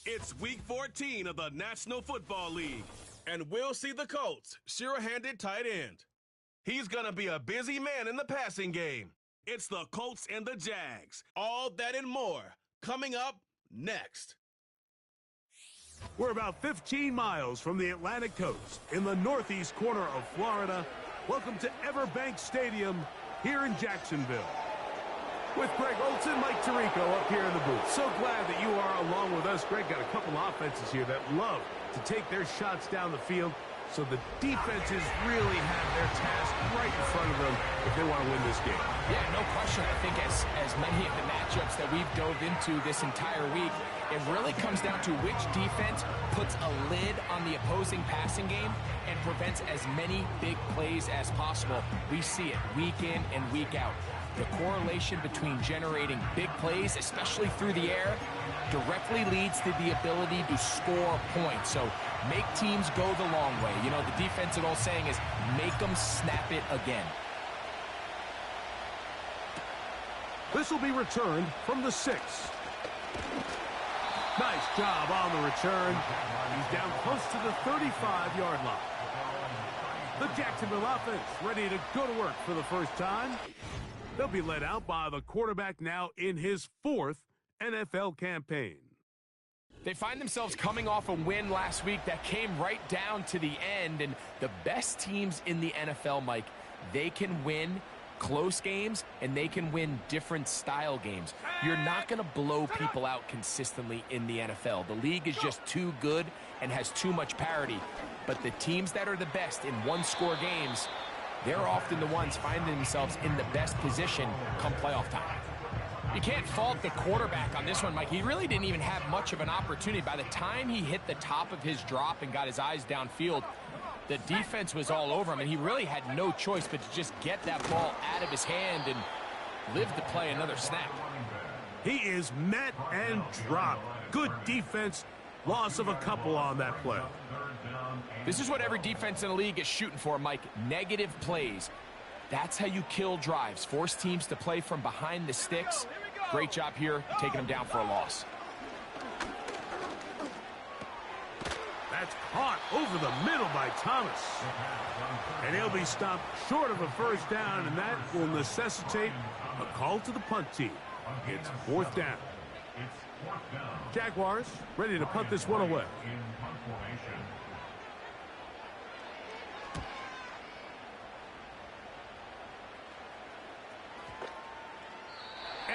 It's Week 14 of the National Football League, and we'll see the Colts' sure-handed tight end. He's gonna be a busy man in the passing game. It's the Colts and the Jags. All that and more coming up next. We're about 15 miles from the Atlantic coast in the northeast corner of Florida. Welcome to Everbank Stadium here in Jacksonville. With Greg Olson, Mike Tirico up here in the booth. So glad that you are along with us. Greg got a couple offenses here that love to take their shots down the field, so the defenses really have their task right in front of them if they want to win this game. Yeah, no question. I think as many of the matchups that we've dove into this entire week, it really comes down to which defense puts a lid on the opposing passing game and prevents as many big plays as possible. We see it week in and week out. The correlation between generating big plays, especially through the air, directly leads to the ability to score points. So make teams go the long way. You know, the defensive old saying is make them snap it again. This will be returned from the 6. Nice job on the return. He's down close to the 35-yard line. The Jacksonville offense ready to go to work for the first time. They'll be led out by the quarterback now in his 4th NFL campaign. They find themselves coming off a win last week that came right down to the end, and the best teams in the NFL, Mike, they can win close games and they can win different style games. You're not going to blow people out consistently in the NFL. The league is just too good and has too much parity. But the teams that are the best in one-score games, they're often the ones finding themselves in the best position come playoff time. You can't fault the quarterback on this one, Mike. He really didn't even have much of an opportunity. By the time he hit the top of his drop and got his eyes downfield, the defense was all over him, and he really had no choice but to just get that ball out of his hand and live to play another snap. He is met and dropped. Good defense. Loss of a couple on that play. This is what every defense in the league is shooting for, Mike. Negative plays. That's how you kill drives. Force teams to play from behind the sticks. Great job here, taking them down for a loss. That's caught over the middle by Thomas. And he'll be stopped short of a first down, and that will necessitate a call to the punt team. It's 4th down. Jaguars ready to punt this one away.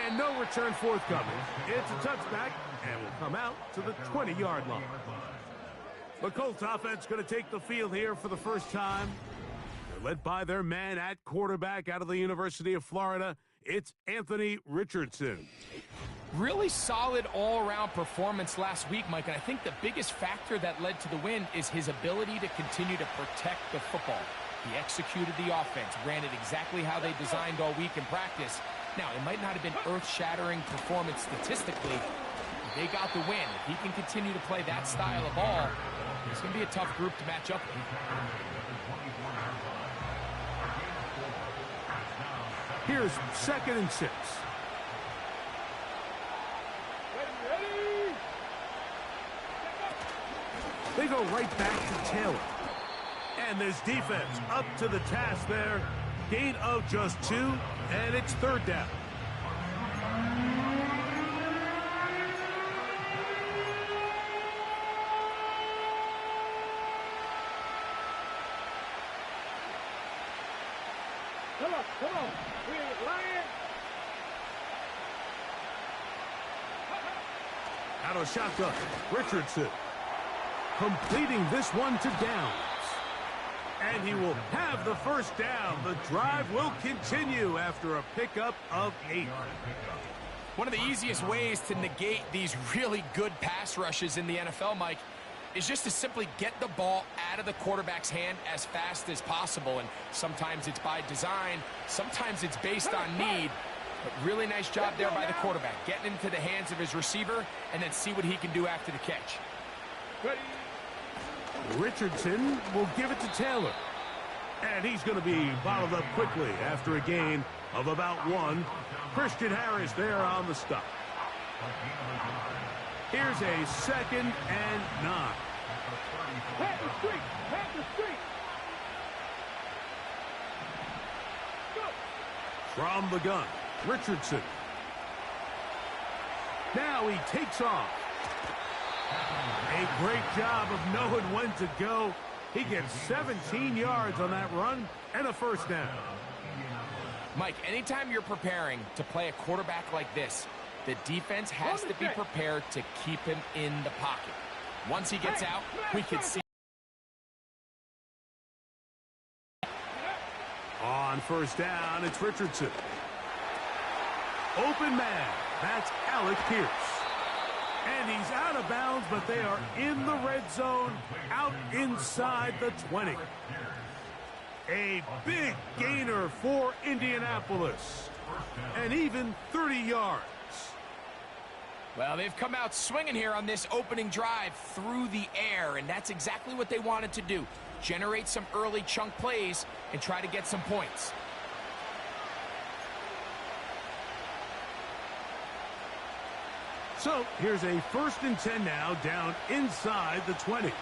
And no return forthcoming. It's a touchback and will come out to the 20-yard line. The Colts offense going to take the field here for the first time. They're led by their man at quarterback out of the University of Florida. It's Anthony Richardson. Really solid all-around performance last week, Mike, and I think the biggest factor that led to the win is his ability to continue to protect the football. He executed the offense, ran it exactly how they designed all week in practice. Now, it might not have been earth-shattering performance statistically, but they got the win. If he can continue to play that style of ball, it's going to be a tough group to match up with. Here's 2nd and 6. They go right back to Taylor. And this defense up to the task there. Gain of just 2, and it's 3rd down. Come on. We're lying. Out of shotgun, Richardson completing this one to Downs. And he will have the first down. The drive will continue after a pickup of 8. One of the easiest ways to negate these really good pass rushes in the NFL, Mike, is just to simply get the ball out of the quarterback's hand as fast as possible. And sometimes it's by design, sometimes it's based on need. But really nice job there by the quarterback, getting into the hands of his receiver and then see what he can do after the catch. Richardson will give it to Taylor. And he's going to be bottled up quickly after a gain of about 1. Christian Harris there on the stop. Here's a 2nd and 9. Head the street. Head the street. Go. From the gun, Richardson. Now he takes off. A great job of knowing when to go. He gets 17 yards on that run and a first down. Mike, anytime you're preparing to play a quarterback like this, the defense has to be prepared to keep him in the pocket. Once he gets out, we can see. On first down, it's Richardson. Open man. That's Alec Pierce. And he's out of bounds, but they are in the red zone, out inside the 20. A big gainer for Indianapolis. And even 30 yards. Well, they've come out swinging here on this opening drive through the air, and that's exactly what they wanted to do. Generate some early chunk plays and try to get some points. So here's a 1st and 10 now, down inside the 20. Go.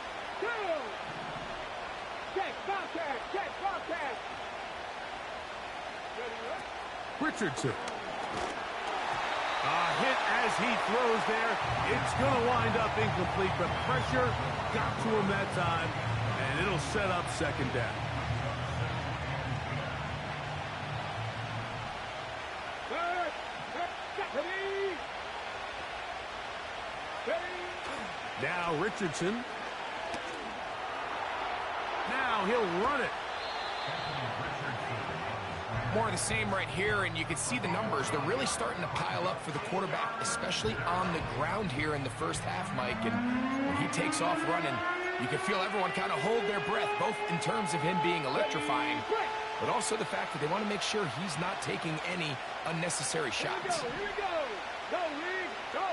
Check, contact, check, contact. Richardson. A hit as he throws there. It's going to wind up incomplete, but pressure got to him that time, and it'll set up 2nd down. Now Richardson. Now he'll run it. More of the same right here, and you can see the numbers. They're really starting to pile up for the quarterback, especially on the ground here in the first half, Mike. And when he takes off running, you can feel everyone kind of hold their breath, both in terms of him being electrifying, but also the fact that they want to make sure he's not taking any unnecessary shots. Here we go. Go, League, go.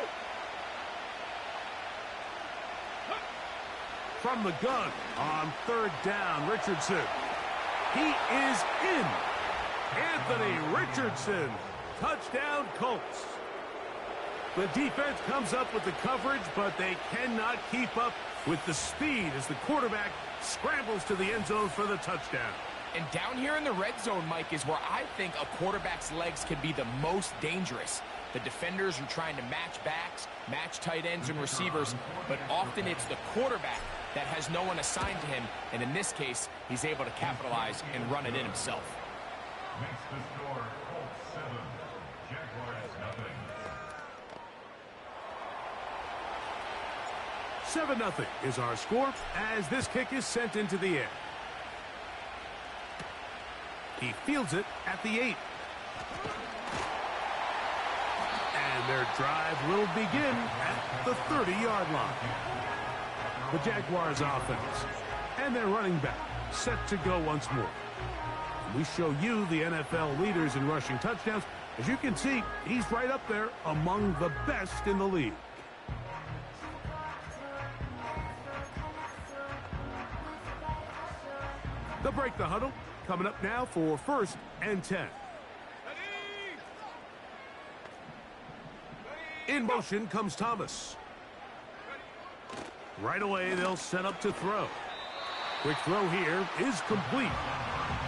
From the gun on 3rd down, Richardson. He is in. Anthony Richardson. Touchdown, Colts. The defense comes up with the coverage, but they cannot keep up with the speed as the quarterback scrambles to the end zone for the touchdown. And down here in the red zone, Mike, is where I think a quarterback's legs can be the most dangerous. The defenders are trying to match backs, match tight ends and receivers, but often it's the quarterback that has no one assigned to him, and in this case, he's able to capitalize and run it in himself. Makes the score Colts 7, Jaguars nothing. 7-0 is our score as this kick is sent into the air. He fields it at the 8. And their drive will begin at the 30-yard line. The Jaguars offense and their running back set to go once more. We show you the NFL leaders in rushing touchdowns. As you can see, he's right up there among the best in the league. They'll break the huddle. Coming up now for 1st and 10. In motion comes Thomas. Right away, they'll set up to throw. Quick throw here is complete.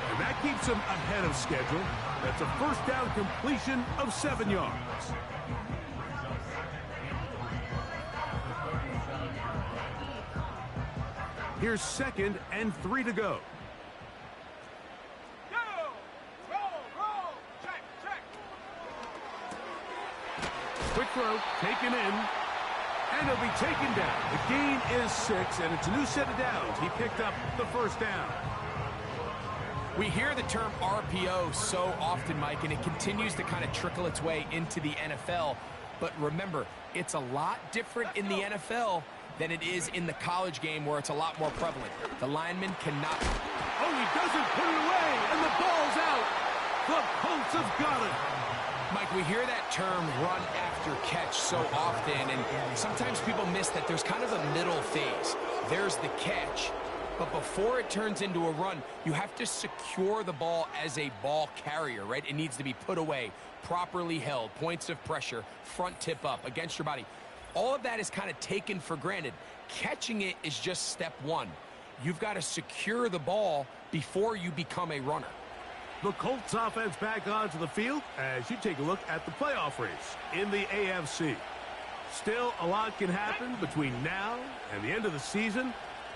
And that keeps him ahead of schedule. That's a 1st down completion of 7 yards. Here's 2nd and 3 to go. Quick throw, taken in, and he'll be taken down. The gain is 6, and it's a new set of downs. He picked up the 1st down. We hear the term RPO so often, Mike, and it continues to kind of trickle its way into the NFL. But remember, it's a lot different in the NFL than it is in the college game where it's a lot more prevalent. The lineman cannot... Oh, he doesn't put it away, and the ball's out. The Colts have got it. Mike, we hear that term run after catch so often, and sometimes people miss that there's kind of a middle phase. There's the catch, but before it turns into a run, you have to secure the ball as a ball carrier, right? It needs to be put away, properly held, points of pressure, front tip up against your body. All of that is kind of taken for granted. Catching it is just step one. You've got to secure the ball before you become a runner. The Colts offense back onto the field as you take a look at the playoff race in the AFC. Still, a lot can happen between now and the end of the season,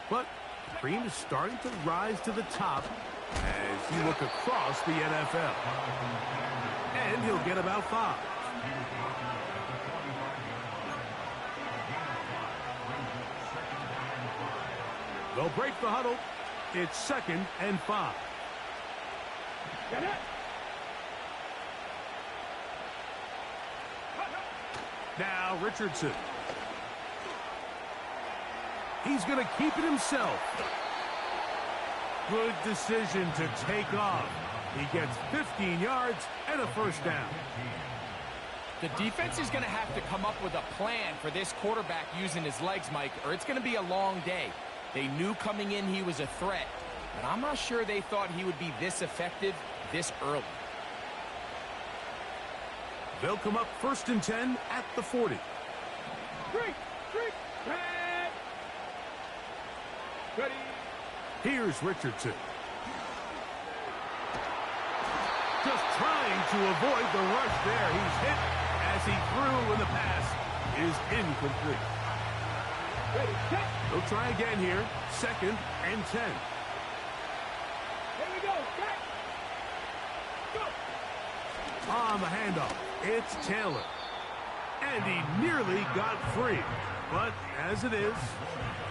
but the cream is starting to rise to the top as you look across the NFL. And he'll get about 5. They'll break the huddle. It's 2nd and 5. Get it. Now Richardson. He's going to keep it himself. Good decision to take off. He gets 15 yards and a first down. The defense is going to have to come up with a plan for this quarterback using his legs, Mike, or it's going to be a long day. They knew coming in he was a threat, but I'm not sure they thought he would be this effective this early. They'll come up 1st and 10 at the 40. Streak. Red. Ready. Here's Richardson. Just trying to avoid the rush there. He's hit as he threw when the pass is incomplete. Ready. Set. They'll try again here. 2nd and 10. Here we go. Set. Go. On the handoff, it's Taylor. And he nearly got free. But as it is,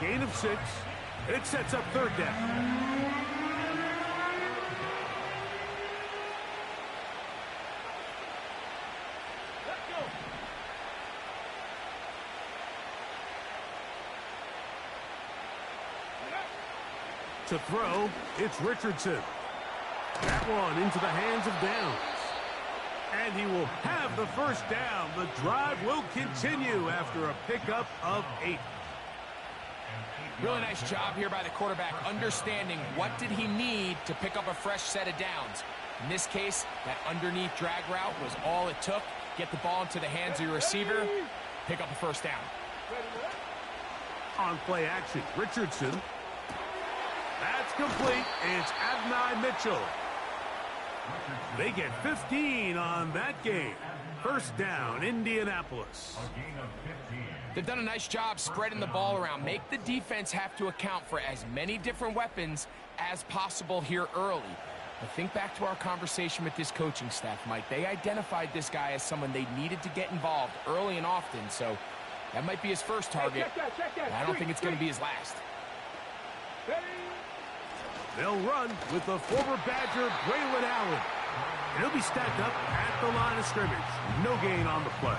gain of 6. It sets up 3rd down. Let's go. To throw, it's Richardson. That one into the hands of Downs. And he will have the first down. The drive will continue after a pickup of 8. Really nice job here by the quarterback, understanding what did he need to pick up a fresh set of downs. In this case, that underneath drag route was all it took. Get the ball into the hands of your receiver, pick up a first down. On play action, Richardson. That's complete. It's Adonai Mitchell. They get 15 on that game. First down, Indianapolis. They've done a nice job spreading the ball around. Make the defense have to account for as many different weapons as possible here early. But think back to our conversation with this coaching staff, Mike. They identified this guy as someone they needed to get involved early and often, so that might be his first target. Check that. I don't think it's going to be his last. Ready. They'll run with the former Badger, Braylon Allen. And he'll be stacked up at the line of scrimmage. No gain on the play.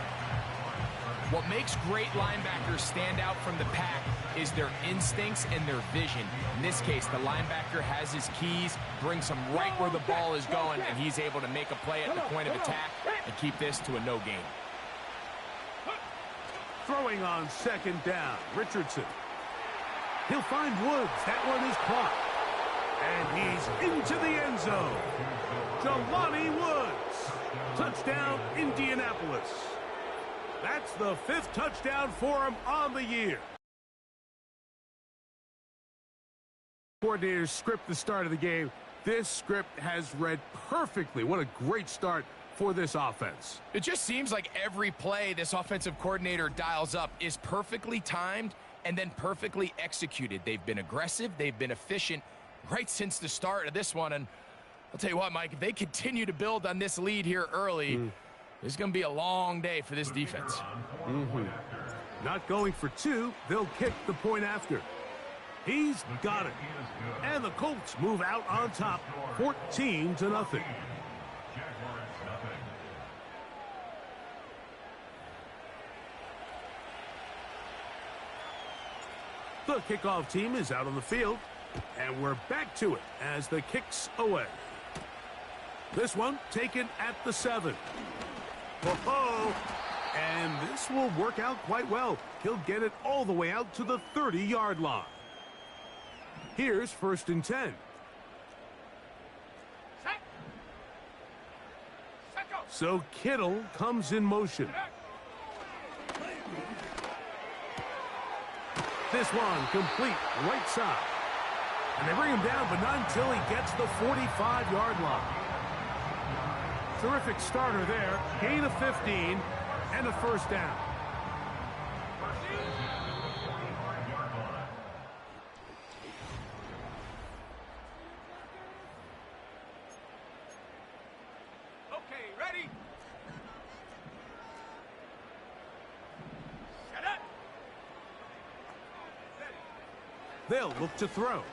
What makes great linebackers stand out from the pack is their instincts and their vision. In this case, the linebacker has his keys, brings him right where the ball is going, and he's able to make a play at the point of attack and keep this to a no gain. Throwing on 2nd down, Richardson. He'll find Woods. That one is caught. And he's into the end zone. Jelani Woods. Touchdown, Indianapolis. That's the 5th touchdown for him on the year. Coordinators script the start of the game. This script has read perfectly. What a great start for this offense. It just seems like every play this offensive coordinator dials up is perfectly timed and then perfectly executed. They've been aggressive. They've been efficient right since the start of this one. And I'll tell you what, Mike, if they continue to build on this lead here early, it's going to be a long day for this defense. Not going for 2. They'll kick the point after. He's got it. And the Colts move out on top, 14-0. The kickoff team is out on the field, and we're back to it as the kick's away. This one taken at the 7. Whoa! And this will work out quite well. He'll get it all the way out to the 30-yard line. Here's 1st and 10. So Kittle comes in motion. this one complete right side. And they bring him down, but not until he gets the 45-yard line. Terrific starter there. Gain of 15 and a first down. Okay, ready? Set up. They'll look to throw.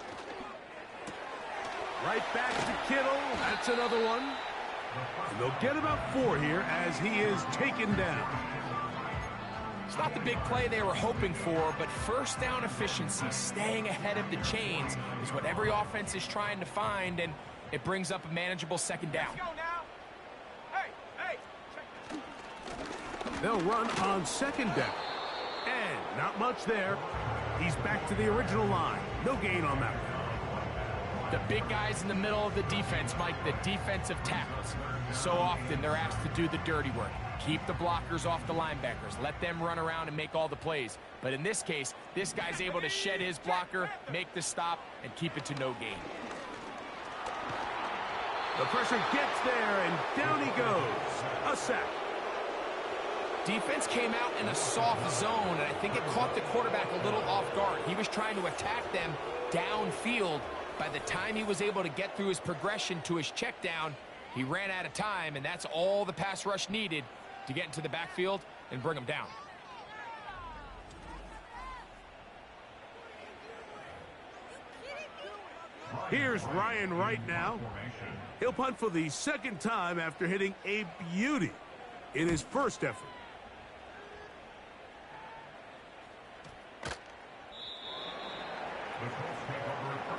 Right back to Kittle. That's another one. And they'll get about 4 here as he is taken down. It's not the big play they were hoping for, but first down efficiency, staying ahead of the chains, is what every offense is trying to find, and it brings up a manageable second down. Let's go now. Hey, hey. They'll run on second down. And not much there. He's back to the original line. No gain on that one. The big guys in the middle of the defense, Mike, the defensive tackles. So often they're asked to do the dirty work. Keep the blockers off the linebackers. Let them run around and make all the plays. But in this case, this guy's able to shed his blocker, make the stop, and keep it to no gain. The pressure gets there, and down he goes. A sack. Defense came out in a soft zone, and I think it caught the quarterback a little off guard. He was trying to attack them downfield. By the time he was able to get through his progression to his check down, he ran out of time, and that's all the pass rush needed to get into the backfield and bring him down. Here's Ryan Wright now. He'll punt for the second time after hitting a beauty in his first effort.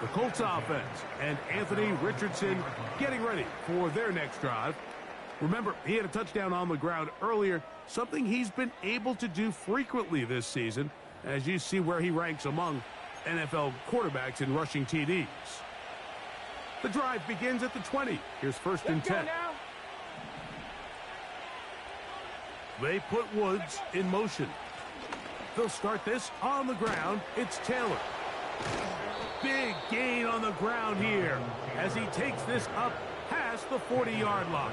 The Colts offense and Anthony Richardson getting ready for their next drive. Remember, he had a touchdown on the ground earlier, something he's been able to do frequently this season, as you see where he ranks among NFL quarterbacks in rushing TDs. The drive begins at the 20. Here's first and 10. They put Woods in motion. They'll start this on the ground. It's Taylor. Big gain on the ground here as he takes this up past the 40-yard line.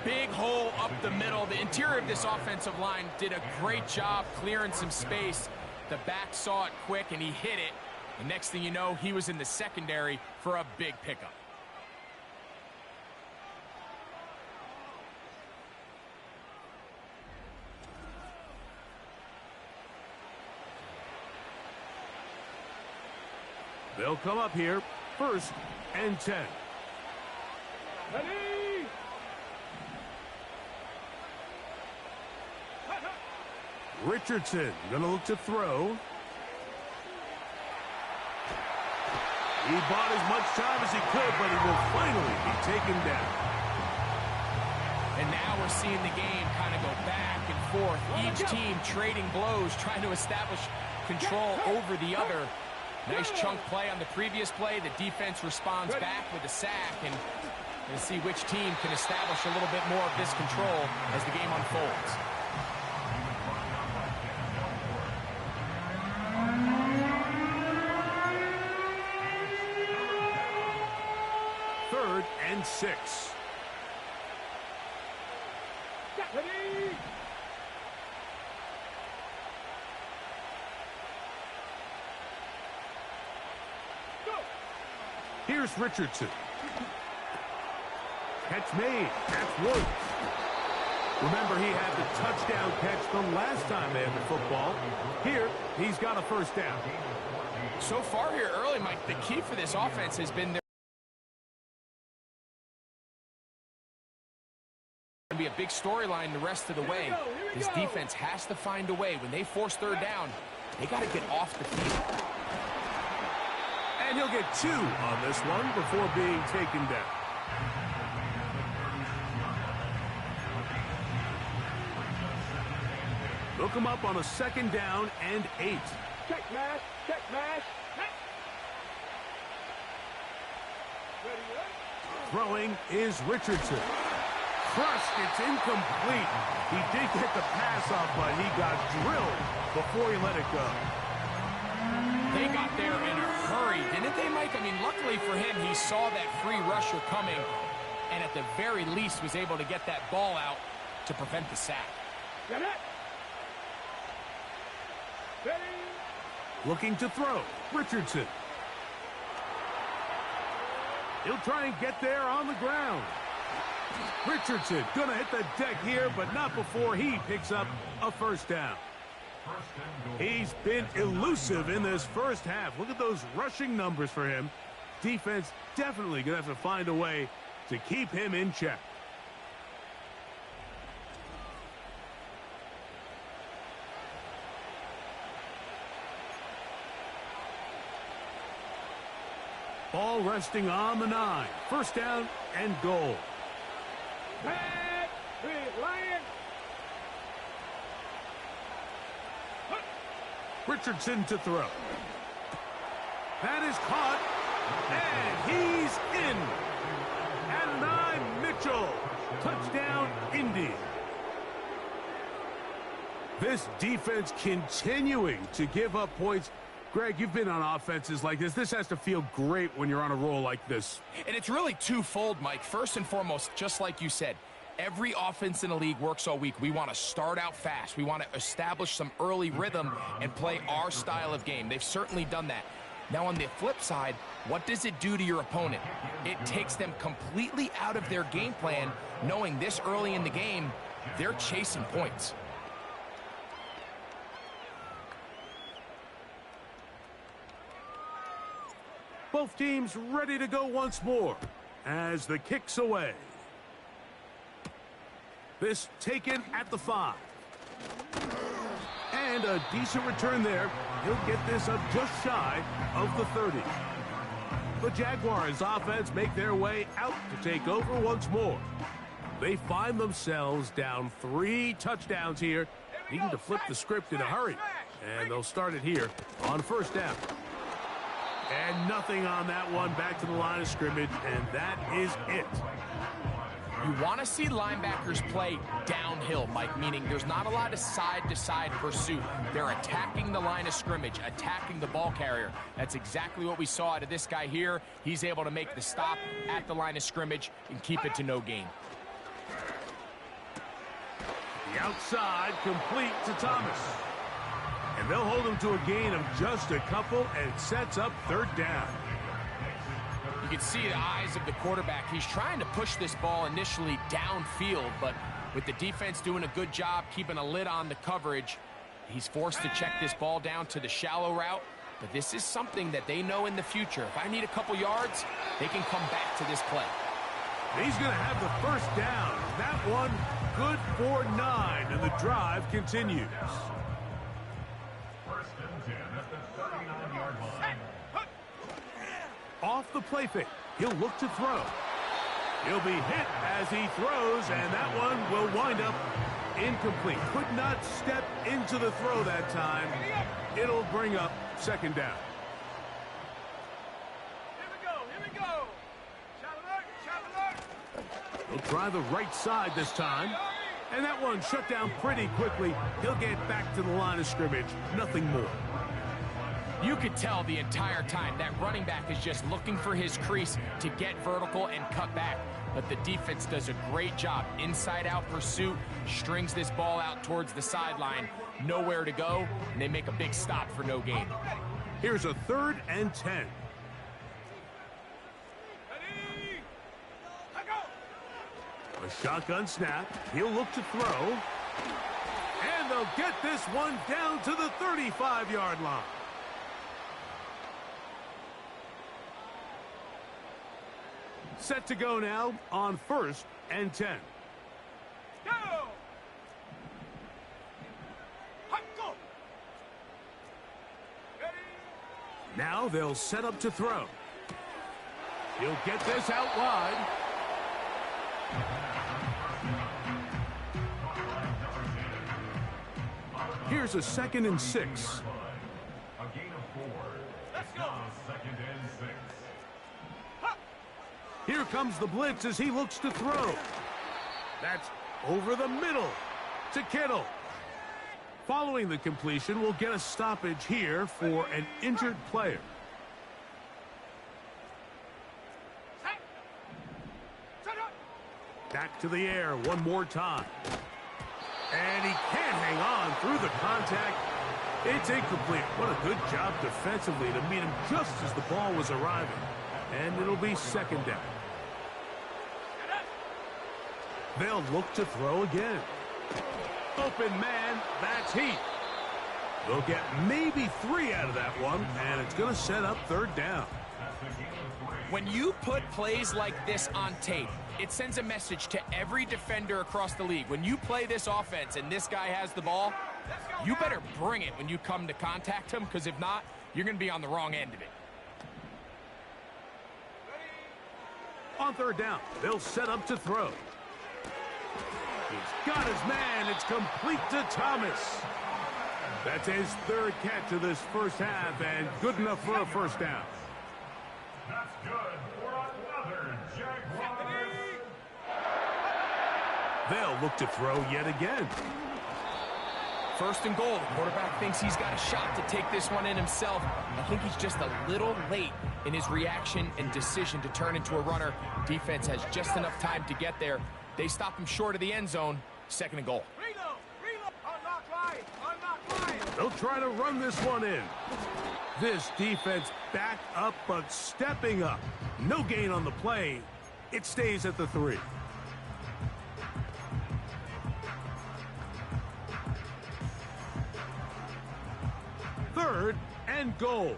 Big hole up the middle. The interior of this offensive line did a great job clearing some space. The back saw it quick, and he hit it. The next thing you know, he was in the secondary for a big pickup. They'll come up here, first and 10. Ready? Richardson going to look to throw. He bought as much time as he could, but he will finally be taken down. And now we're seeing the game kind of go back and forth. Each team trading blows, trying to establish control over the other. Nice chunk play on the previous play. The defense responds back with a sack, and we'll see which team can establish a little bit more of this control as the game unfolds. Third and 6. Ready? Here's Richardson. Catch made. That's Woods. Remember, he had the touchdown catch the last time they had the football. Here, he's got a first down. So far here early, Mike, the key for this offense has been their be a big storyline the rest of the way. This defense has to find a way. When they force third down, they got to get off the field. And he'll get 2 on this one before being taken down. They'll come up on a second down and 8. Check mash, check mash. Throwing is Richardson. Crushed, it's incomplete. He did get the pass off, but he got drilled before he let it go. They got there in a hurry, didn't they, Mike? I mean, luckily for him, he saw that free rusher coming and at the very least was able to get that ball out to prevent the sack. Get it. Ready. Looking to throw. Richardson. He'll try and get there on the ground. Richardson gonna hit the deck here, but not before he picks up a first down. He's been elusive in this first half. Look at those rushing numbers for him. Defense definitely gonna have to find a way to keep him in check. Ball resting on the 9. First down and goal. Bad. Big Lion. Richardson to throw. That is caught. And he's in. And Mitchell. Touchdown, Indy. This defense continuing to give up points. Greg, you've been on offenses like this. This has to feel great when you're on a roll like this. And it's really twofold, Mike. First and foremost, just like you said, every offense in the league works all week. We want to start out fast. We want to establish some early rhythm and play our style of game. They've certainly done that. Now, on the flip side, what does it do to your opponent? It takes them completely out of their game plan, knowing this early in the game, they're chasing points. Both teams ready to go once more as the kick's away. This taken at the 5. And a decent return there. He'll get this up just shy of the 30. The Jaguars offense make their way out to take over once more. They find themselves down 3 touchdowns here, needing to flip the script in a hurry. And they'll start it here on first down. And nothing on that one, back to the line of scrimmage, and that is it. You want to see linebackers play downhill, Mike, meaning there's not a lot of side-to-side pursuit. They're attacking the line of scrimmage, attacking the ball carrier. That's exactly what we saw out of this guy here. He's able to make the stop at the line of scrimmage and keep it to no gain. The outside complete to Thomas. And they'll hold him to a gain of just a couple, and it sets up third down. You can see the eyes of the quarterback. He's trying to push this ball initially downfield, but with the defense doing a good job keeping a lid on the coverage, he's forced to check this ball down to the shallow route. But this is something that they know in the future. If I need a couple yards, they can come back to this play. He's going to have the first down. That one good for 9, and the drive continues. Off the play fake. He'll look to throw. He'll be hit as he throws, and that one will wind up incomplete. Could not step into the throw that time. It'll bring up second down. Here we go. Shot alert. He'll try the right side this time. And that one shut down pretty quickly. He'll get back to the line of scrimmage. Nothing more. You could tell the entire time that running back is just looking for his crease to get vertical and cut back. But the defense does a great job. Inside-out pursuit, strings this ball out towards the sideline. Nowhere to go, and they make a big stop for no gain. Here's a 3rd and 10. Ready. Let go. A shotgun snap. He'll look to throw. And they'll get this one down to the 35-yard line. Set to go now on 1st and 10. Go. Hot go. Ready. Now they'll set up to throw. He'll get this out wide. Here's a 2nd and 6. A gain of 4. Let's go. Now 2nd and 6. Here comes the blitz as he looks to throw. That's over the middle to Kittle. Following the completion, we'll get a stoppage here for an injured player. Back to the air one more time. And he can't hang on through the contact. It's incomplete. What a good job defensively to meet him just as the ball was arriving. And it'll be second down. They'll look to throw again. Open man, that's heat. They'll get maybe 3 out of that one, and it's going to set up third down. When you put plays like this on tape, it sends a message to every defender across the league. When you play this offense and this guy has the ball, you better bring it when you come to contact him, because if not, you're going to be on the wrong end of it. On third down, they'll set up to throw. He's got his man. It's complete to Thomas. That's his third catch of this first half, and good enough for a first down. That's good for another Jaguars. They'll look to throw yet again. First and goal. The quarterback thinks he's got a shot to take this one in himself. I think he's just a little late in his reaction and decision to turn into a runner. Defense has just enough time to get there. They stop him short of the end zone. Second and goal. They'll try to run this one in. This defense back up, but stepping up. No gain on the play. It stays at the 3. Third and goal.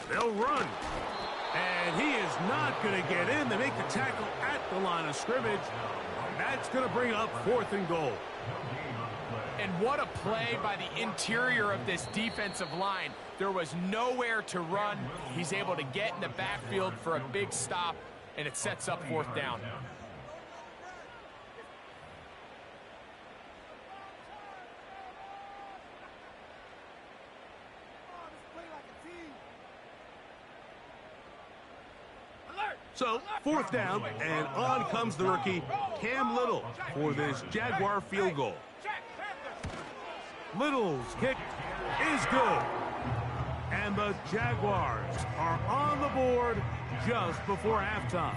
They'll run. And he is not going to get in. They make the tackle at the line of scrimmage. That's going to bring up 4th and goal. And what a play by the interior of this defensive line. There was nowhere to run. He's able to get in the backfield for a big stop, and it sets up 4th down. So, 4th down, and on comes the rookie, Cam Little, for this Jaguar field goal. Little's kick is good. And the Jaguars are on the board just before halftime.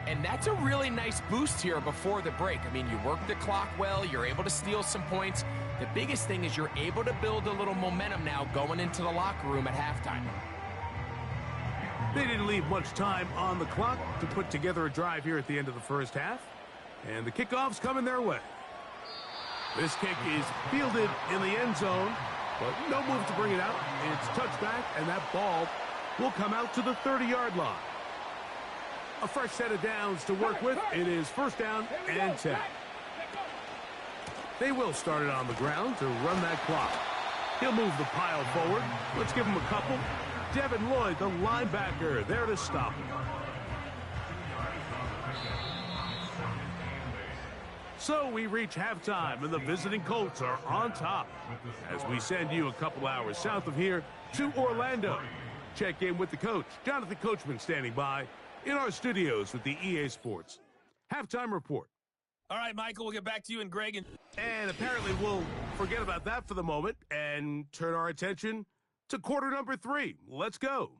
And that's a really nice boost here before the break. I mean, you work the clock well, you're able to steal some points. The biggest thing is you're able to build a little momentum now going into the locker room at halftime. They didn't leave much time on the clock to put together a drive here at the end of the first half. And the kickoff's coming their way. This kick is fielded in the end zone, but no move to bring it out. It's touchback, and that ball will come out to the 30-yard line. A fresh set of downs to work with. It is first down and 10. They will start it on the ground to run that clock. He'll move the pile forward. Let's give him a couple. Devin Lloyd, the linebacker, there to stop him. So we reach halftime, and the visiting Colts are on top as we send you a couple hours south of here to Orlando. Check in with the coach, Jonathan Coachman, standing by in our studios with the EA Sports Halftime Report. All right, Michael, we'll get back to you and Greg. And apparently we'll forget about that for the moment and turn our attention to quarter number 3. Let's go.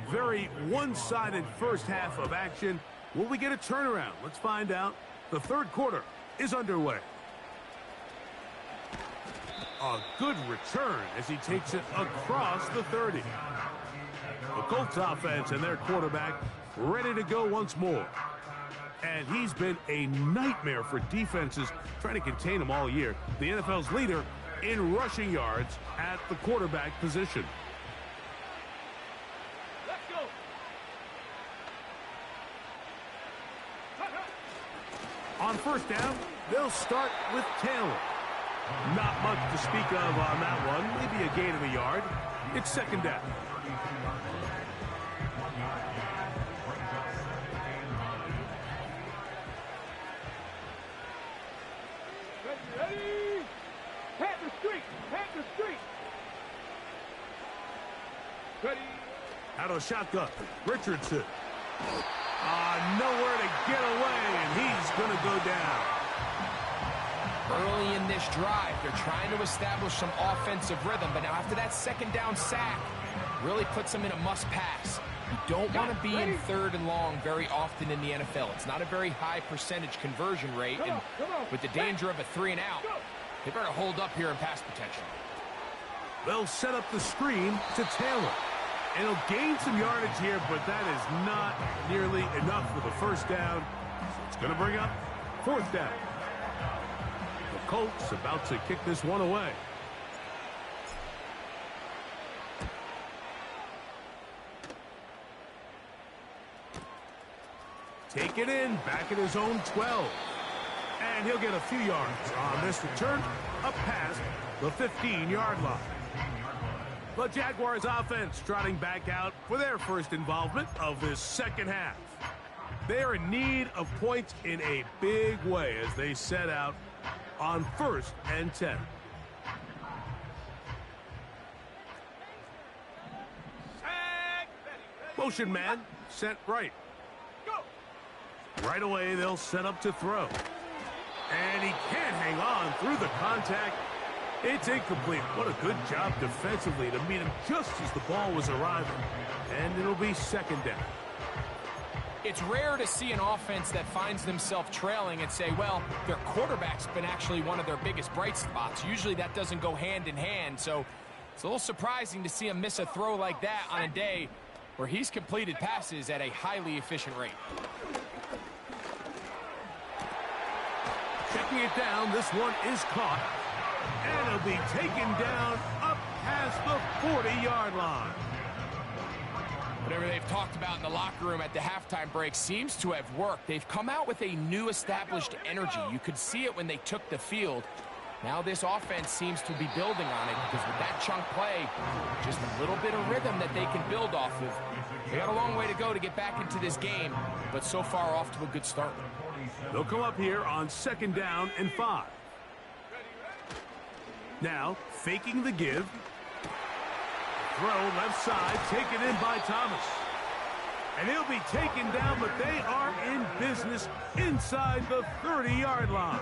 Very one-sided first half of action. Will we get a turnaround? Let's find out. The third quarter is underway. A good return as he takes it across the 30. The Colts offense and their quarterback ready to go once more. And he's been a nightmare for defenses trying to contain him all year. The NFL's leader in rushing yards at the quarterback position. Let's go. On first down, they'll start with Taylor. Not much to speak of on that one. Maybe a gain of a yard. It's second down. Out of the shotgun, Richardson. Nowhere to get away, and he's going to go down. Early in this drive, they're trying to establish some offensive rhythm, but now after that second down sack, really puts them in a must-pass. You don't want to be in third and long very often in the NFL. It's not a very high percentage conversion rate, and with the danger of a 3-and-out, they better hold up here in pass protection. They'll set up the screen to Taylor. And he'll gain some yardage here, but that is not nearly enough for the first down. So it's going to bring up fourth down. The Colts about to kick this one away. Take it in, back at his own 12. And he'll get a few yards on this return, up past the 15-yard line. The Jaguars offense trotting back out for their first involvement of this second half. They're in need of points in a big way as they set out on 1st and 10. Motion man sent right. Right away, they'll set up to throw. And he can't hang on through the contact. It's incomplete. What a good job defensively to meet him just as the ball was arriving. And it'll be second down. It's rare to see an offense that finds themselves trailing and say, well, their quarterback's been actually one of their biggest bright spots. Usually that doesn't go hand in hand, so it's a little surprising to see him miss a throw like that on a day where he's completed passes at a highly efficient rate. Checking it down, this one is caught. And it'll be taken down up past the 40-yard line. Whatever they've talked about in the locker room at the halftime break seems to have worked. They've come out with a new established energy. You could see it when they took the field. Now this offense seems to be building on it because with that chunk play, just a little bit of rhythm that they can build off of. They got a long way to go to get back into this game, but so far off to a good start. They'll come up here on 2nd down and 5. Now, faking the give. Throw left side, taken in by Thomas. And he'll be taken down, but they are in business inside the 30-yard line.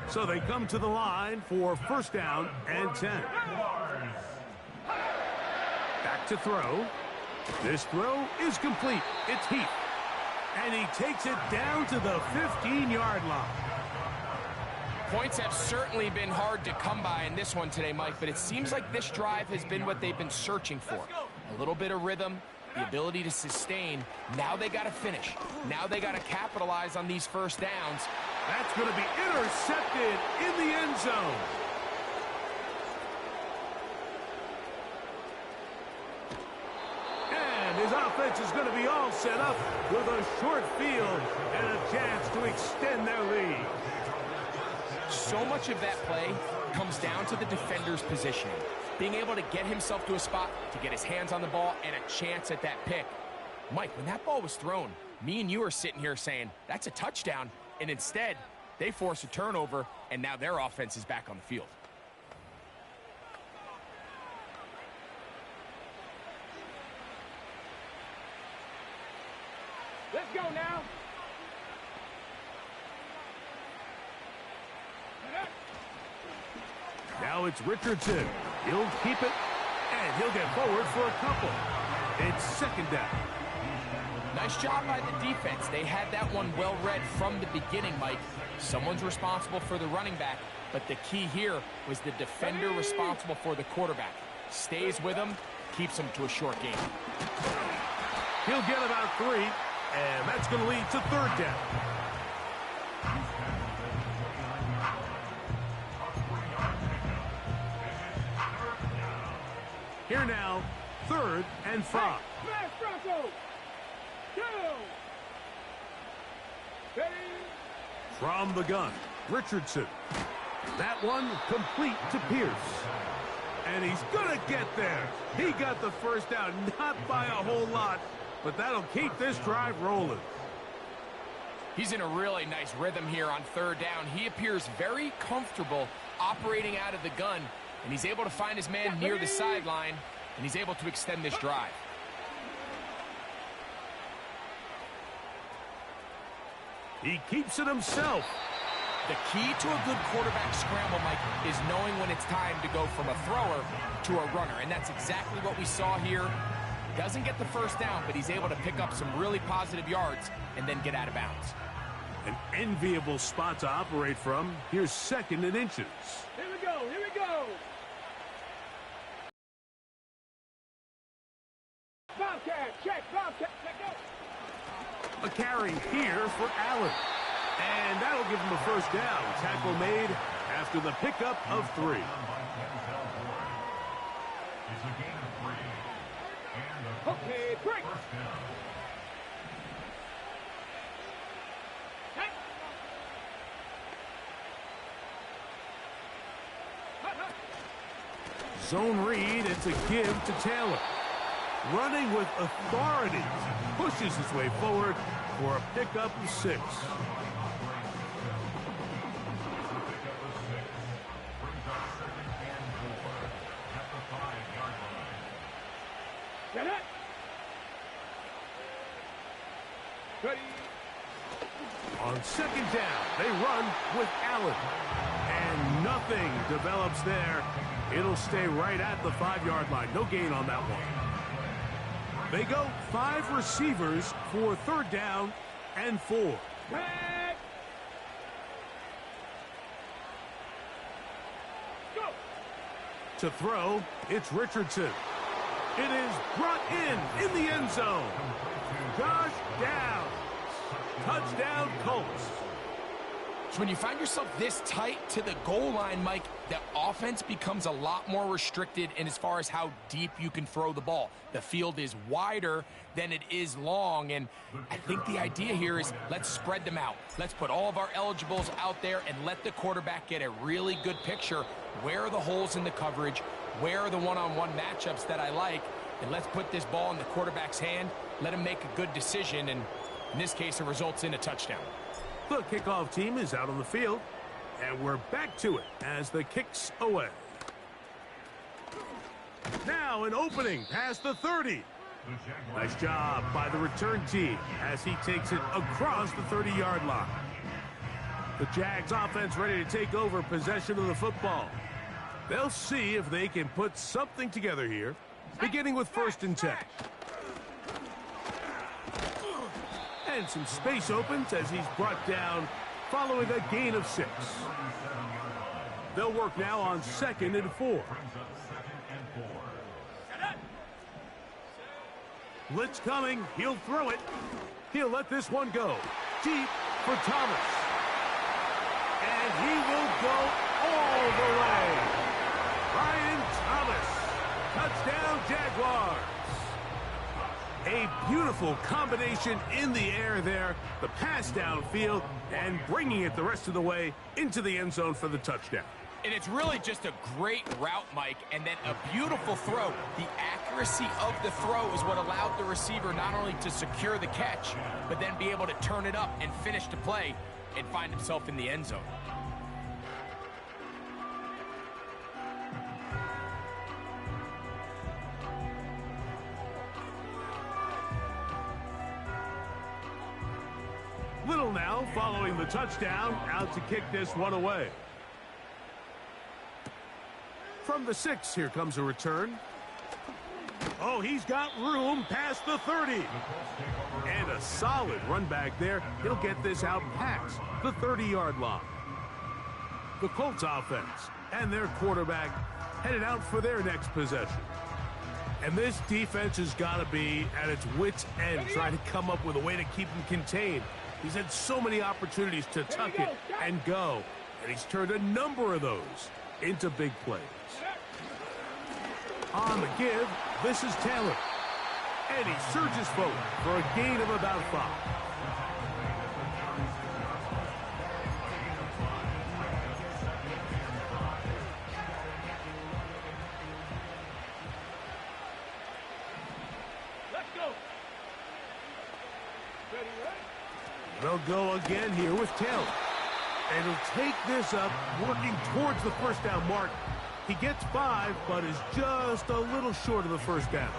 So they come to the line for 1st down and 10. Back to throw. This throw is complete. It's Heath. And he takes it down to the 15-yard line. Points have certainly been hard to come by in this one today, Mike, but it seems like this drive has been what they've been searching for. A little bit of rhythm, the ability to sustain. Now they got to finish. Now they got to capitalize on these first downs. That's going to be intercepted in the end zone. And his offense is going to be all set up with a short field and a chance to extend their lead. So much of that play comes down to the defender's positioning. Being able to get himself to a spot, to get his hands on the ball, and a chance at that pick. Mike, when that ball was thrown, me and you are sitting here saying, that's a touchdown. And instead, they force a turnover, and now their offense is back on the field. Let's go now. Now it's Richardson. He'll keep it, and he'll get forward for a couple. It's 2nd down. Nice job by the defense. They had that one well read from the beginning, Mike. Someone's responsible for the running back, but the key here was the defender responsible for the quarterback. Stays with him, keeps him to a short game. He'll get about 3, and that's going to lead to 3rd down. Here now, 3rd and 5. From the gun, Richardson. That one complete to Pierce. And he's going to get there. He got the first down, not by a whole lot, but that'll keep this drive rolling. He's in a really nice rhythm here on 3rd down. He appears very comfortable operating out of the gun, and he's able to find his man near the sideline and he's able to extend this drive. He keeps it himself. The key to a good quarterback scramble, Mike, is knowing when it's time to go from a thrower to a runner, and that's exactly what we saw here. Doesn't get the first down, but he's able to pick up some really positive yards and then get out of bounds. An enviable spot to operate from. Here's 2nd and inches. Here we go, here we go. Bobcat, check, go. A carry here for Allen. And that'll give him a first down. Tackle made after the pickup of 3. Okay, break. Zone read, it's a give to Taylor. Running with authority, pushes his way forward for a pickup of 6. Get it. Ready. On 2nd down, they run with Allen. And nothing develops there. It'll stay right at the 5-yard line. No gain on that one. They go 5 receivers for 3rd down and 4. Back. Go. To throw, it's Richardson. It is brought in the end zone. Josh Downs. Touchdown, Colts. So when you find yourself this tight to the goal line, Mike, the offense becomes a lot more restricted in as far as how deep you can throw the ball. The field is wider than it is long, and I think the idea here is let's spread them out. Let's put all of our eligibles out there and let the quarterback get a really good picture. Where are the holes in the coverage? Where are the one-on-one matchups that I like? And let's put this ball in the quarterback's hand, let him make a good decision, and in this case, it results in a touchdown. The kickoff team is out on the field, and we're back to it as the kick's away. Now an opening past the 30. Nice job by the return team as he takes it across the 30-yard line. The Jags offense ready to take over possession of the football. They'll see if they can put something together here, beginning with 1st and 10. And some space opens as he's brought down following a gain of 6. They'll work now on 2nd and 4. Blitz coming. He'll throw it. He'll let this one go. Deep for Thomas. And he will go all the way. Brian Thomas. Touchdown, Jaguars. A beautiful combination in the air there. The pass downfield and bringing it the rest of the way into the end zone for the touchdown. And it's really just a great route, Mike, and then a beautiful throw. The accuracy of the throw is what allowed the receiver not only to secure the catch, but then be able to turn it up and finish the play and find himself in the end zone. Little now following the touchdown, out to kick this one away. From the 6, here comes a return. Oh, he's got room past the 30. And a solid run back there. He'll get this out past the 30-yard line. The Colts offense and their quarterback headed out for their next possession. And this defense has got to be at its wits' end, trying to come up with a way to keep him contained. He's had so many opportunities to tuck it and go, and he's turned a number of those into big plays. On the give, this is Taylor. And he surges forward for a gain of about 5. Let's go. Ready, right? They'll go again here with Taylor. And he'll take this up, working towards the 1st down mark. He gets 5, but is just a little short of the first down.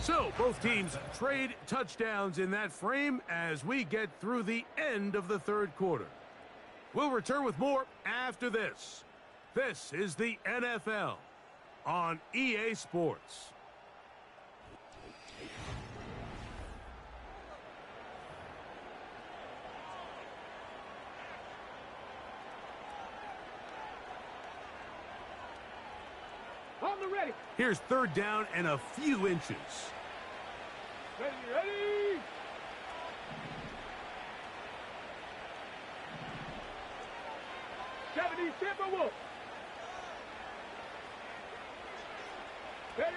So, both teams trade touchdowns in that frame as we get through the end of the third quarter. We'll return with more after this. This is the NFL on EA Sports. On the ready. Here's third down and a few inches. Ready, ready. Timber Wolf. Ready.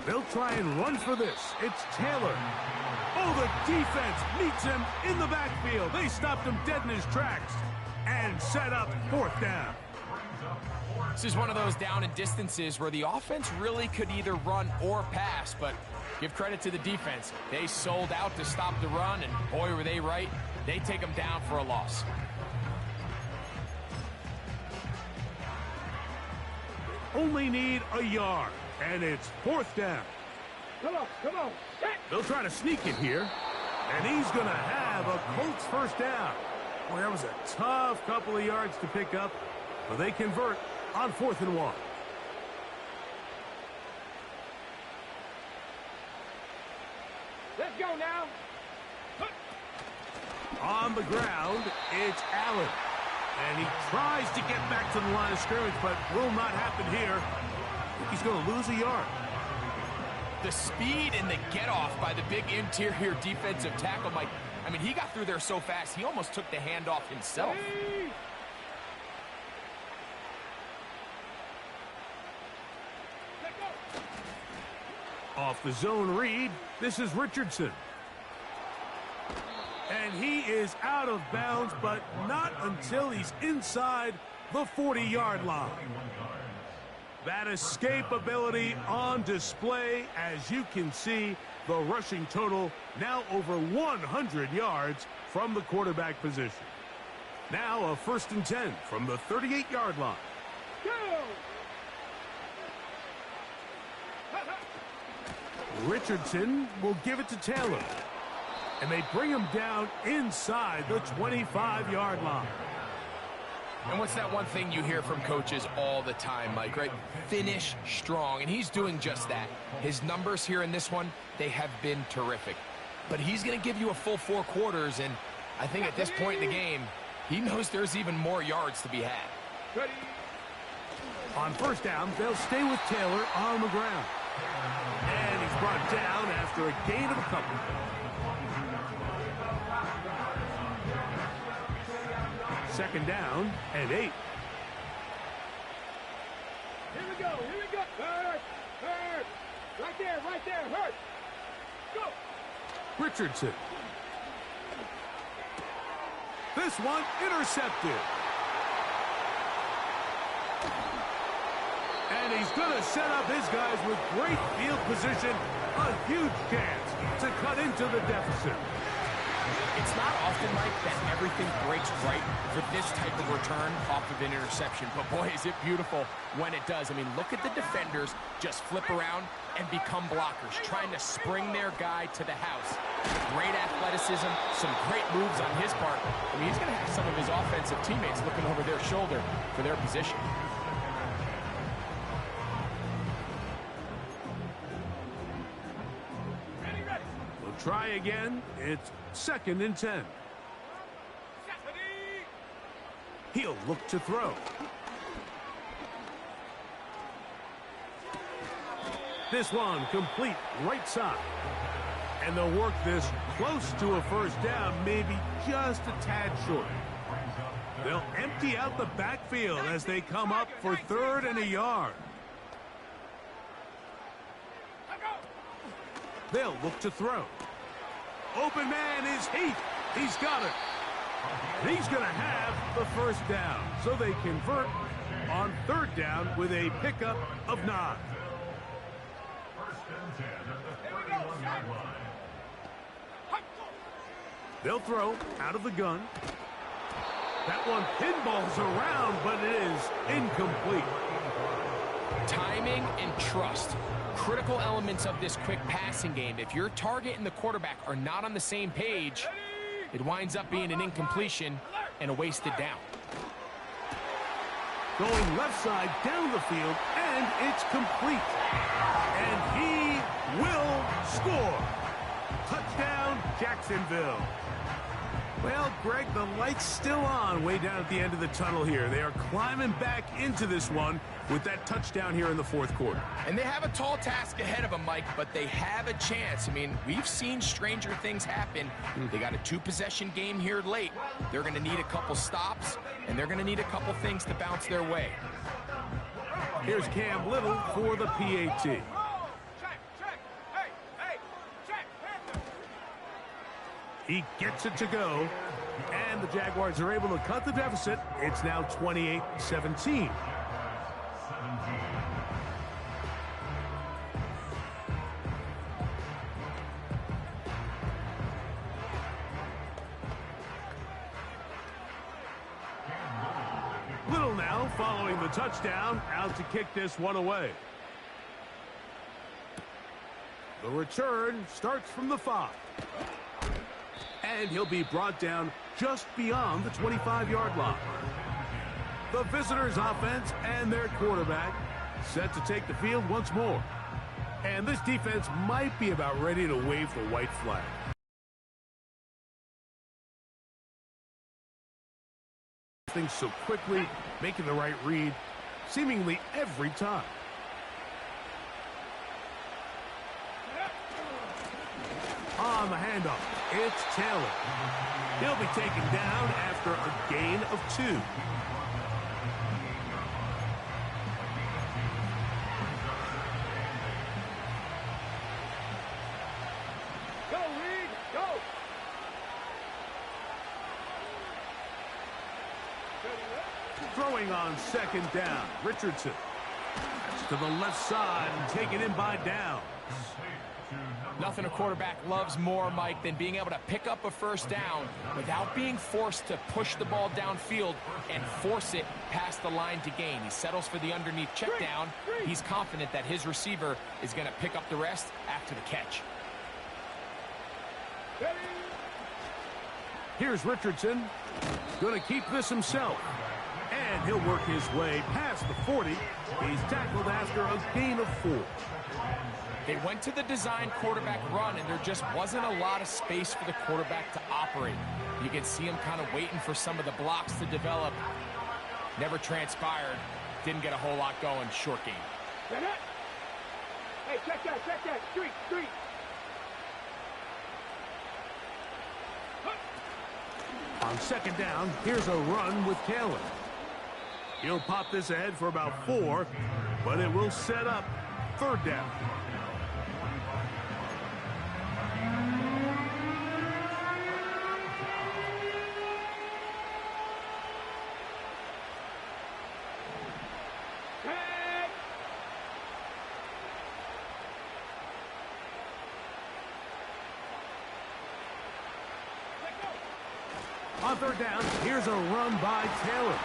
They'll try and run for this. It's Taylor. Oh, the defense meets him in the backfield. They stopped him dead in his tracks and set up fourth down. This is one of those down and distances where the offense really could either run or pass, but give credit to the defense. They sold out to stop the run, and boy, were they right. They take them down for a loss. Only need a yard, and it's fourth down. Come on, come on. They'll try to sneak it here, and he's going to have a Colts first down. Boy, that was a tough couple of yards to pick up, but they convert on 4th and 1. Let's go now. On the ground, it's Allen. And he tries to get back to the line of scrimmage, but will not happen here. He's going to lose a yard. The speed and the get-off by the big interior defensive tackle, Mike. I mean, he got through there so fast, he almost took the handoff himself. Hey. Off the zone read, this is Richardson. And he is out of bounds, but not until he's inside the 40-yard line. That escapability on display. As you can see, the rushing total now over 100 yards from the quarterback position. Now a 1st and 10 from the 38-yard line. Go. Richardson will give it to Taylor. And they bring him down inside the 25-yard line. And what's that one thing you hear from coaches all the time, Mike, right? Finish strong, and he's doing just that. His numbers here in this one, they have been terrific. But he's going to give you a full 4 quarters, and I think at this point in the game, he knows there's even more yards to be had. Ready. On first down, they'll stay with Taylor on the ground. And he's brought down after a gain of a couple. Second down and 8. Here we go, here we go. Hurt, hurt. Right there, hurt. Go. Richardson. This one intercepted. And he's going to set up his guys with great field position. A huge chance to cut into the deficit. It's not often, Mike, that everything breaks right for this type of return off of an interception. But, boy, is it beautiful when it does. I mean, look at the defenders just flip around and become blockers, trying to spring their guy to the house. Great athleticism, some great moves on his part. I mean, he's going to have some of his offensive teammates looking over their shoulder for their position. Try again. It's 2nd and 10. He'll look to throw. This one complete right side. And they'll work this close to a first down, maybe just a tad short. They'll empty out the backfield as they come up for 3rd and a yard. They'll look to throw. Open man is Heath. He's got it. And he's going to have the first down. So they convert on 3rd down with a pickup of 9. 1st and 10. They'll throw out of the gun. That one pinballs around, but it is incomplete. Timing and trust. Critical elements of this quick passing game. If your target and the quarterback are not on the same page, it winds up being an incompletion and a wasted down. Going left side down the field, and it's complete. And he will score. Touchdown, Jacksonville. Well, Greg, the light's still on way down at the end of the tunnel here. They are climbing back into this one with that touchdown here in the fourth quarter. And they have a tall task ahead of them, Mike, but they have a chance. I mean, we've seen stranger things happen. They got a two-possession game here late. They're going to need a couple stops, and they're going to need a couple things to bounce their way. Here's Cam Little for the PAT. He gets it to go, and the Jaguars are able to cut the deficit. It's now 28-17. Little now following the touchdown, out to kick this one away. The return starts from the 5. And he'll be brought down just beyond the 25-yard line. The visitors' offense and their quarterback set to take the field once more. And this defense might be about ready to wave the white flag. Things so quickly, making the right read, seemingly every time. On the handoff, it's Taylor. He'll be taken down after a gain of 2. Go, Reed, go! Throwing on second down, Richardson. That's to the left side and taken in by Downs. Nothing a quarterback loves more, Mike, than being able to pick up a first down without being forced to push the ball downfield and force it past the line to gain. He settles for the underneath check down. He's confident that his receiver is going to pick up the rest after the catch. Here's Richardson. Going to keep this himself. And he'll work his way past the 40. He's tackled after a gain of 4. They went to the design quarterback run, and there just wasn't a lot of space for the quarterback to operate. You can see him kind of waiting for some of the blocks to develop. Never transpired. Didn't get a whole lot going. Short game. Hey, check that. Street. On second down, here's a run with Taylor. He'll pop this ahead for about 4, but it will set up third down. On third down, here's a run by Taylor.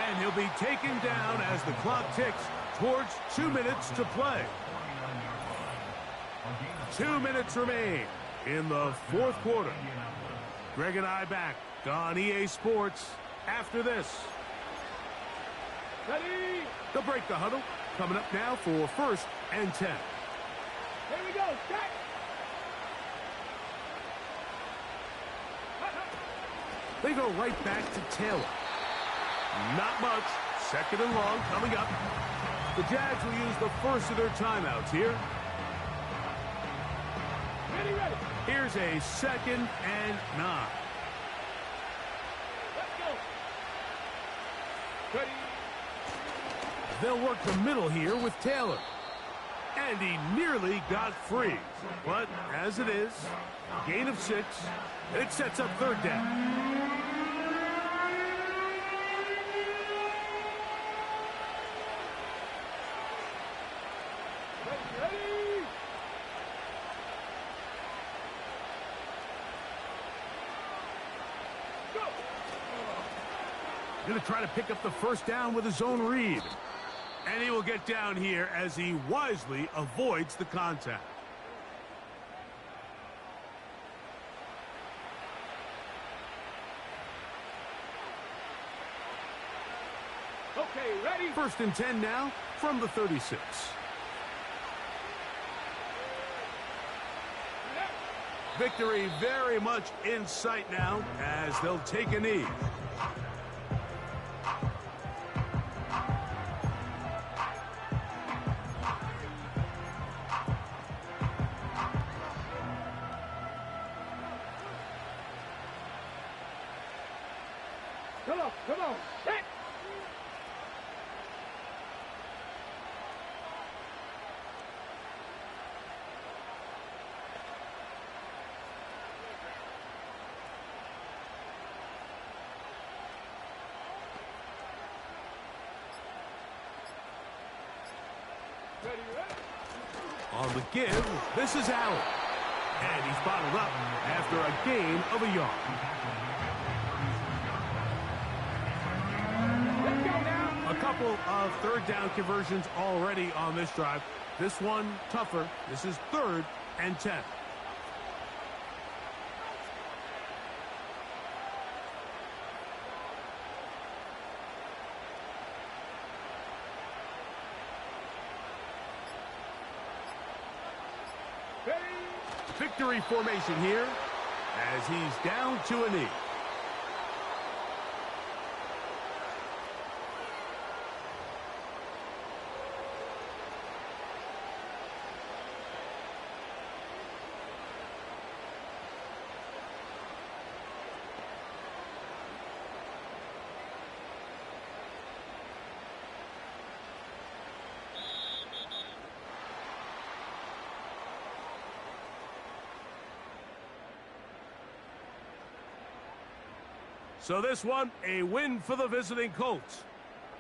And he'll be taken down as the clock ticks towards 2 minutes to play. 2 minutes remain in the fourth quarter. Greg and I back on EA Sports after this. Ready? They'll break the huddle. Coming up now for 1st and 10. Here we go. Set. They go right back to Taylor. Not much. Second and long coming up. The Jags will use the first of their timeouts here. Ready. Here's a 2nd and 9. Let's go. Ready. They'll work the middle here with Taylor. And he nearly got free. But as it is, gain of 6. It sets up third down. Going to try to pick up the first down with his own read. And he will get down here as he wisely avoids the contact. Okay, ready? 1st and 10 now from the 36. Victory very much in sight now as they'll take a knee. Come on, come on. Hit! Ready, ready? On the give, this is Allen. And he's bottled up after a gain of a yard. Let's go now. A couple of third down conversions already on this drive. This one tougher. This is 3rd and 10. Ready? Victory formation here as he's down to a knee. So this one, a win for the visiting Colts.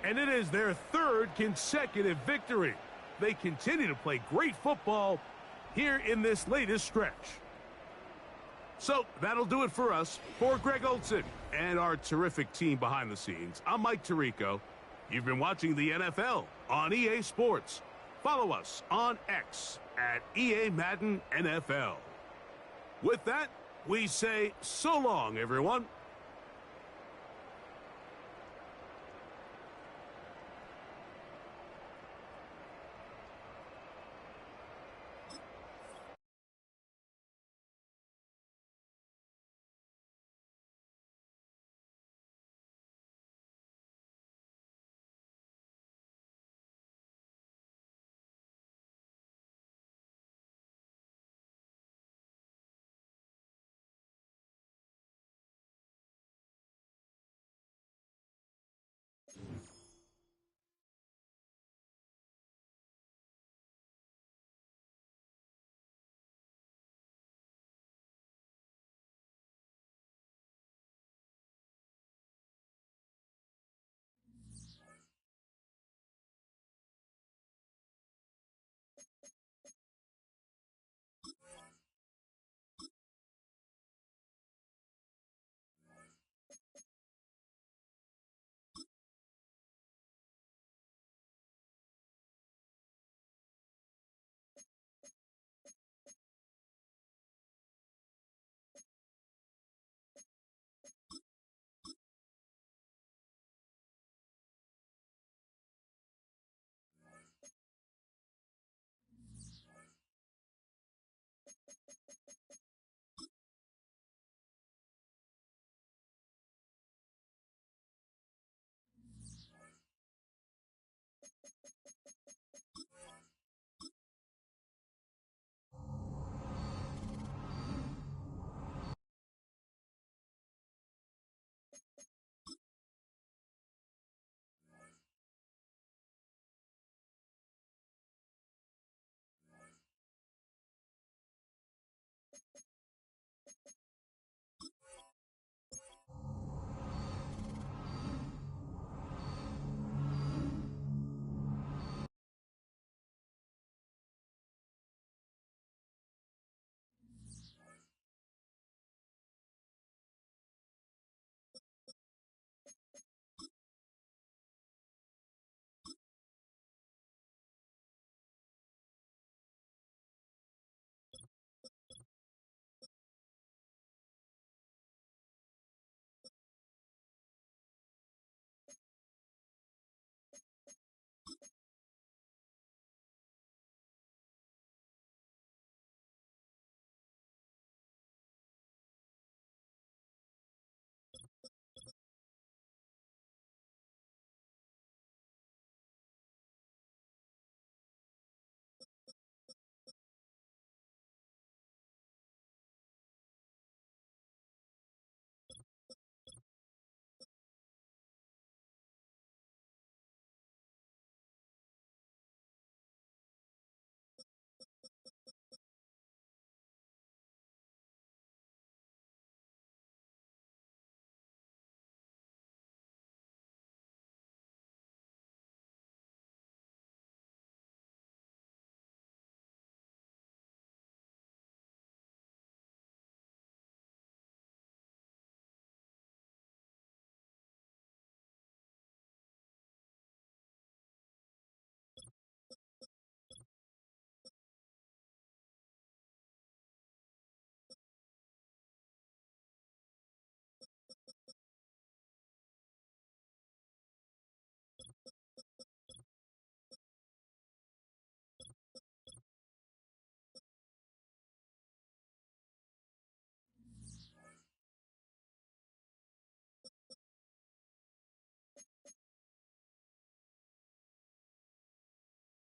And it is their 3rd consecutive victory. They continue to play great football here in this latest stretch. So that'll do it for us. For Greg Olson and our terrific team behind the scenes, I'm Mike Tirico. You've been watching the NFL on EA Sports. Follow us on X at EA Madden NFL. With that, we say so long, everyone.